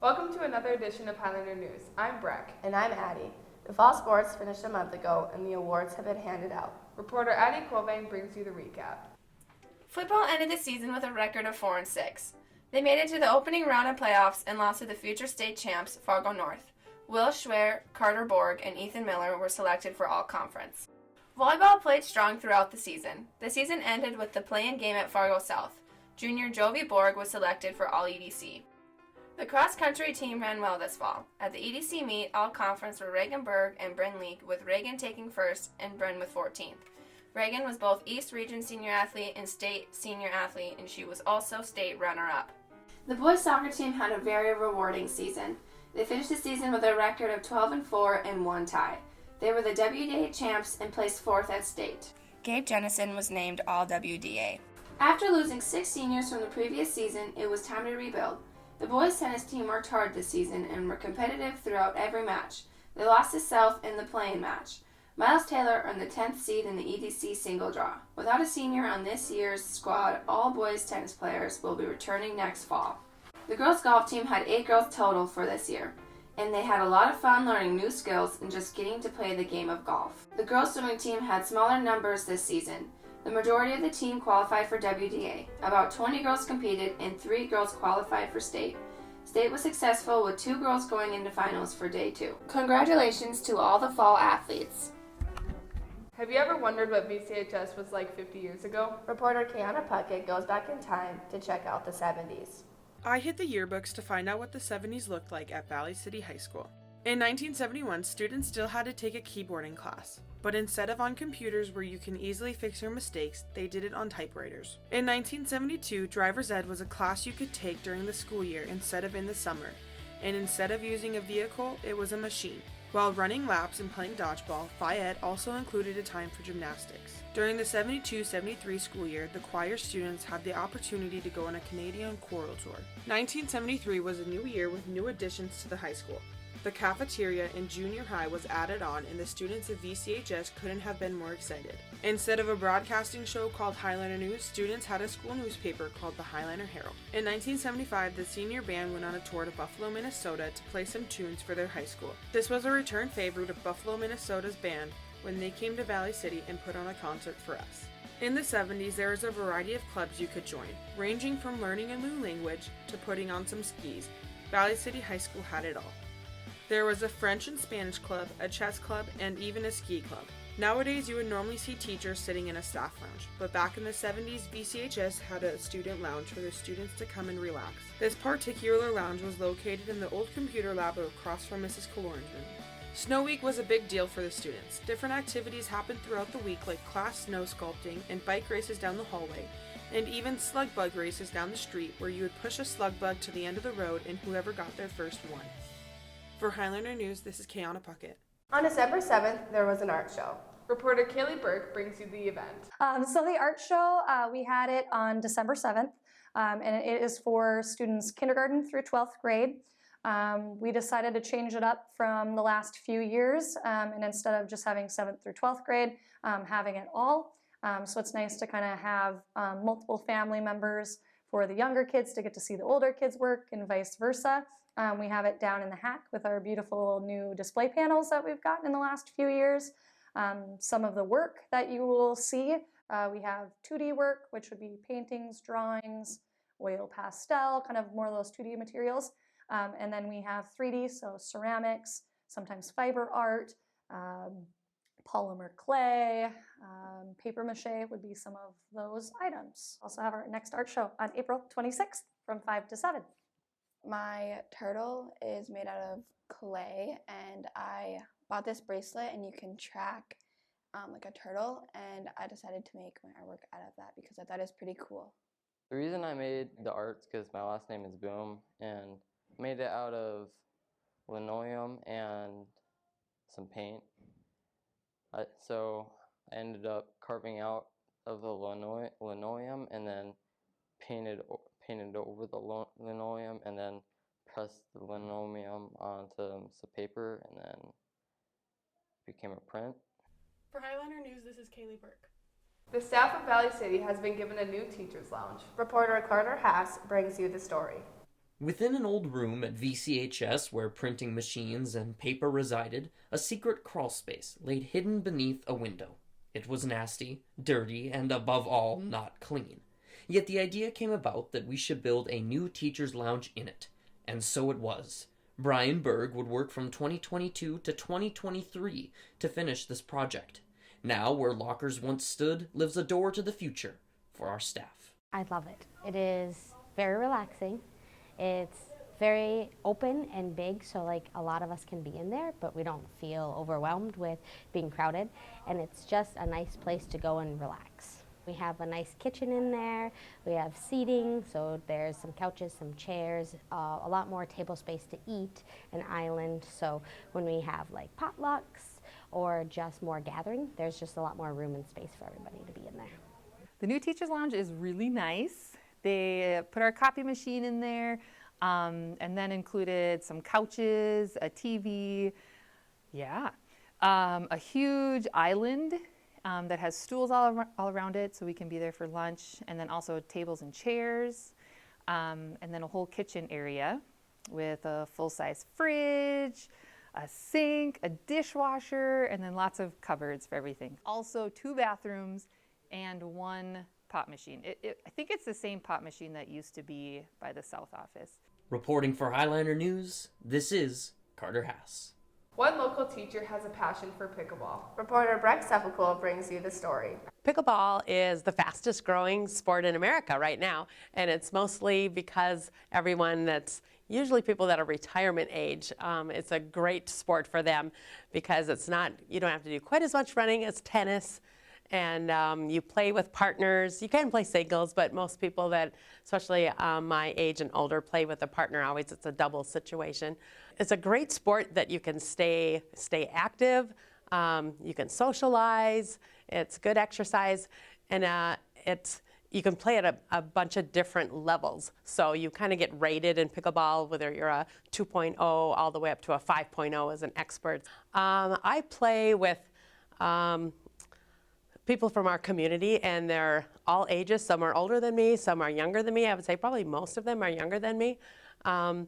Welcome to another edition of Highlander News. I'm Breck. And I'm Addie. The fall sports finished a month ago and the awards have been handed out. Reporter Addie Colvin brings you the recap. Football ended the season with a record of 4-6. They made it to the opening round of playoffs and lost to the future state champs, Fargo North. Will Schwer, Carter Borg, and Ethan Miller were selected for all-conference. Volleyball played strong throughout the season. The season ended with the play-in game at Fargo South. Junior Jovi Borg was selected for all-EDC. The cross-country team ran well this fall. At the EDC meet, all-conference were Reagan Berg and Bryn Leak, with Reagan taking first and Bryn with 14th. Reagan was both East Region Senior Athlete and State Senior Athlete, and she was also State Runner-up. The boys soccer team had a very rewarding season. They finished the season with a record of 12-4 and one tie. They were the WDA champs and placed 4th at state. Gabe Jennison was named All-WDA. After losing 6 seniors from the previous season, it was time to rebuild. The boys tennis team worked hard this season and were competitive throughout every match. They lost to South in the play-in match. Miles Taylor earned the 10th seed in the EDC single draw. Without a senior on this year's squad, all boys tennis players will be returning next fall. The girls golf team had 8 girls total for this year, and they had a lot of fun learning new skills and just getting to play the game of golf. The girls swimming team had smaller numbers this season. The majority of the team qualified for WDA. About 20 girls competed and 3 girls qualified for state. State was successful with 2 girls going into finals for day 2. Congratulations to all the fall athletes. Have you ever wondered what VCHS was like 50 years ago? Reporter Kiana Puckett goes back in time to check out the 70s. I hit the yearbooks to find out what the 70s looked like at Valley City High School. In 1971, students still had to take a keyboarding class, but instead of on computers where you can easily fix your mistakes, they did it on typewriters. In 1972, driver's ed was a class you could take during the school year instead of in the summer, and instead of using a vehicle, it was a machine. While running laps and playing dodgeball, Phi Ed also included a time for gymnastics. During the 72-73 school year, the choir students had the opportunity to go on a Canadian choral tour. 1973 was a new year with new additions to the high school. The cafeteria in junior high was added on, and the students of VCHS couldn't have been more excited. Instead of a broadcasting show called Highlander News, students had a school newspaper called the Highlander Herald. In 1975, the senior band went on a tour to Buffalo, Minnesota to play some tunes for their high school. This was a return favorite of Buffalo, Minnesota's band when they came to Valley City and put on a concert for us. In the 70s, there was a variety of clubs you could join, ranging from learning a new language to putting on some skis. Valley City High School had it all. There was a French and Spanish club, a chess club, and even a ski club. Nowadays, you would normally see teachers sitting in a staff lounge, but back in the 70s, VCHS had a student lounge for their students to come and relax. This particular lounge was located in the old computer lab across from Mrs. Kaloran's room. Snow Week was a big deal for the students. Different activities happened throughout the week, like class snow sculpting and bike races down the hallway, and even slug bug races down the street where you would push a slug bug to the end of the road and whoever got there first won. For Highlander News, this is Kiana Puckett. On December 7th, there was an art show. Reporter Kaylee Burke brings you the event. So the art show, we had it on December 7th, and it is for students kindergarten through 12th grade. We decided to change it up from the last few years, and instead of just having 7th through 12th grade, having it all. So it's nice to kind of have multiple family members for the younger kids to get to see the older kids work and vice versa. We have it down in the Hack with our beautiful new display panels that we've gotten in the last few years. Some of the work that you will see, we have 2D work, which would be paintings, drawings, oil pastel, kind of more of those 2D materials. And then we have 3D, so ceramics, sometimes fiber art, polymer clay, paper mache would be some of those items. Also have our next art show on April 26th from 5 to 7. My turtle is made out of clay, and I bought this bracelet and you can track like a turtle, and I decided to make my artwork out of that because I thought it was pretty cool. The reason I made the art's because my last name is Boom, and made it out of linoleum and some paint. So I ended up carving out of the linoleum and then painted over the linoleum and then pressed the linoleum onto some paper, and then it became a print. For Highlander News, this is Kaylee Burke. The staff of Valley City has been given a new teacher's lounge. Reporter Carter Haas brings you the story. Within an old room at VCHS where printing machines and paper resided, a secret crawlspace laid hidden beneath a window. It was nasty, dirty, and above all, not clean. Yet the idea came about that we should build a new teacher's lounge in it. And so it was. Brian Berg would work from 2022 to 2023 to finish this project. Now, where lockers once stood, lives a door to the future for our staff. I love it. It is very relaxing. It's very open and big, so like a lot of us can be in there, but we don't feel overwhelmed with being crowded. And it's just a nice place to go and relax. We have a nice kitchen in there. We have seating, so there's some couches, some chairs, a lot more table space to eat, an island. So when we have like potlucks or just more gathering, there's just a lot more room and space for everybody to be in there. The new Teacher's Lounge is really nice. They put our copy machine in there and then included some couches, a TV, a huge island that has stools all around it so we can be there for lunch, and then also tables and chairs, and then a whole kitchen area with a full-size fridge, a sink, a dishwasher, and then lots of cupboards for everything. Also 2 bathrooms and 1 pop machine. I think it's the same pop machine that used to be by the South office. Reporting for Highliner News, this is Carter Haas. One local teacher has a passion for pickleball. Reporter Breck Sefcool brings you the story. Pickleball is the fastest growing sport in America right now, and it's mostly because everyone that's usually people that are retirement age, it's a great sport for them because it's not, you don't have to do quite as much running as tennis. And you play with partners. You can play singles, but most people that, especially my age and older, play with a partner. Always, it's a double situation. It's a great sport that you can stay active. You can socialize. It's good exercise, and you can play at a bunch of different levels. So you kind of get rated in pickleball, whether you're a 2.0 all the way up to a 5.0 as an expert. I play with people from our community, and they're all ages. Some are older than me, some are younger than me. I would say probably most of them are younger than me. And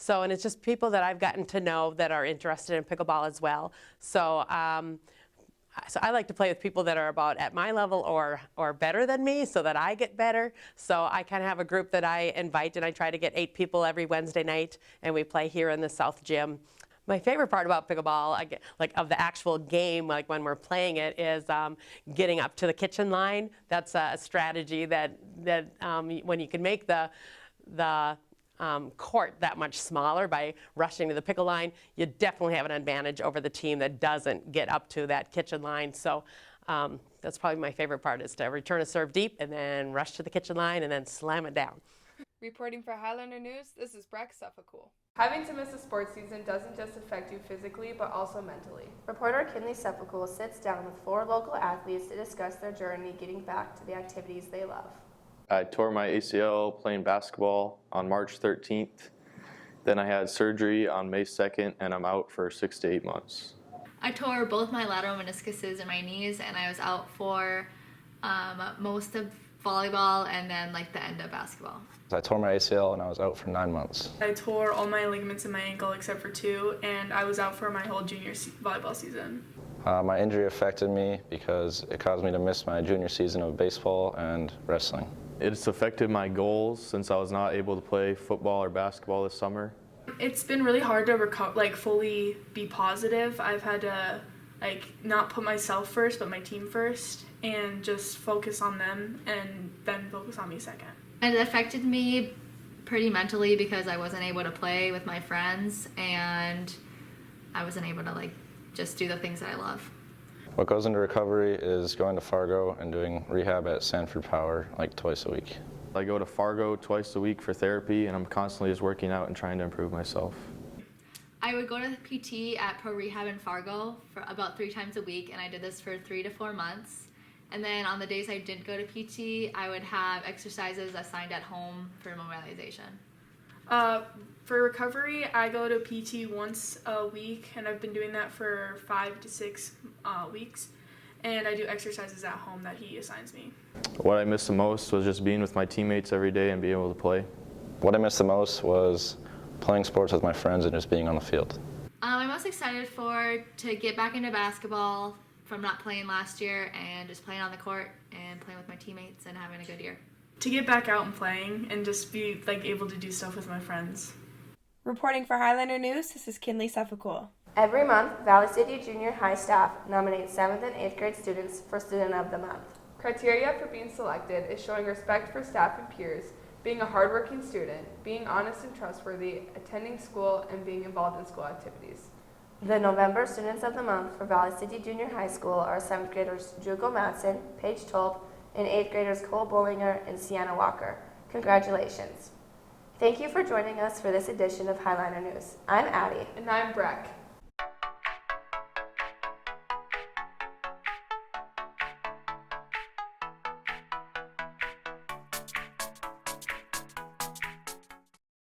it's just people that I've gotten to know that are interested in pickleball as well. So I like to play with people that are about at my level or better than me so that I get better. So I kind of have a group that I invite, and I try to get 8 people every Wednesday night, and we play here in the South Gym. My favorite part about pickleball, like of the actual game, like when we're playing it, is getting up to the kitchen line. That's a strategy that when you can make the court that much smaller by rushing to the pickle line, you definitely have an advantage over the team that doesn't get up to that kitchen line. So that's probably my favorite part, is to return a serve deep and then rush to the kitchen line and then slam it down. Reporting for Highlander News, this is Breck Sefcool. Having to miss a sports season doesn't just affect you physically, but also mentally. Reporter Kinley Sefcool sits down with 4 local athletes to discuss their journey getting back to the activities they love. I tore my ACL playing basketball on March 13th. Then I had surgery on May 2nd, and I'm out for 6 to 8 months. I tore both my lateral meniscuses in my knees, and I was out for most of volleyball and then like the end of basketball. I tore my ACL and I was out for 9 months. I tore all my ligaments in my ankle except for 2, and I was out for my whole junior volleyball season. My injury affected me because it caused me to miss my junior season of baseball and wrestling. It's affected my goals since I was not able to play football or basketball this summer. It's been really hard to fully be positive. I've had to not put myself first, but my team first, and just focus on them and then focus on me second. And it affected me pretty mentally because I wasn't able to play with my friends, and I wasn't able to just do the things that I love. What goes into recovery is going to Fargo and doing rehab at Sanford Power twice a week. I go to Fargo twice a week for therapy, and I'm constantly just working out and trying to improve myself. I would go to PT at Pro Rehab in Fargo for about 3 times a week, and I did this for 3 to 4 months. And then on the days I didn't go to PT, I would have exercises assigned at home for mobilization. For recovery, I go to PT once a week, and I've been doing that for 5 to 6 weeks. And I do exercises at home that he assigns me. What I missed the most was just being with my teammates every day and being able to play. what I missed the most was playing sports with my friends and just being on the field. I'm most excited to get back into basketball from not playing last year and just playing on the court and playing with my teammates and having a good year. To get back out and playing and just be able to do stuff with my friends. Reporting for Highlander News, this is Kinley Suffolk. Every month, Valley City Junior High staff nominates 7th and 8th grade students for Student of the Month. Criteria for being selected is showing respect for staff and peers, being a hardworking student, being honest and trustworthy, attending school, and being involved in school activities. The November Students of the Month for Valley City Junior High School are 7th graders Jugo Matson, Paige Tolp, and 8th graders Cole Bollinger and Sienna Walker. Congratulations. Thank you for joining us for this edition of Highlander News. I'm Addie. And I'm Breck.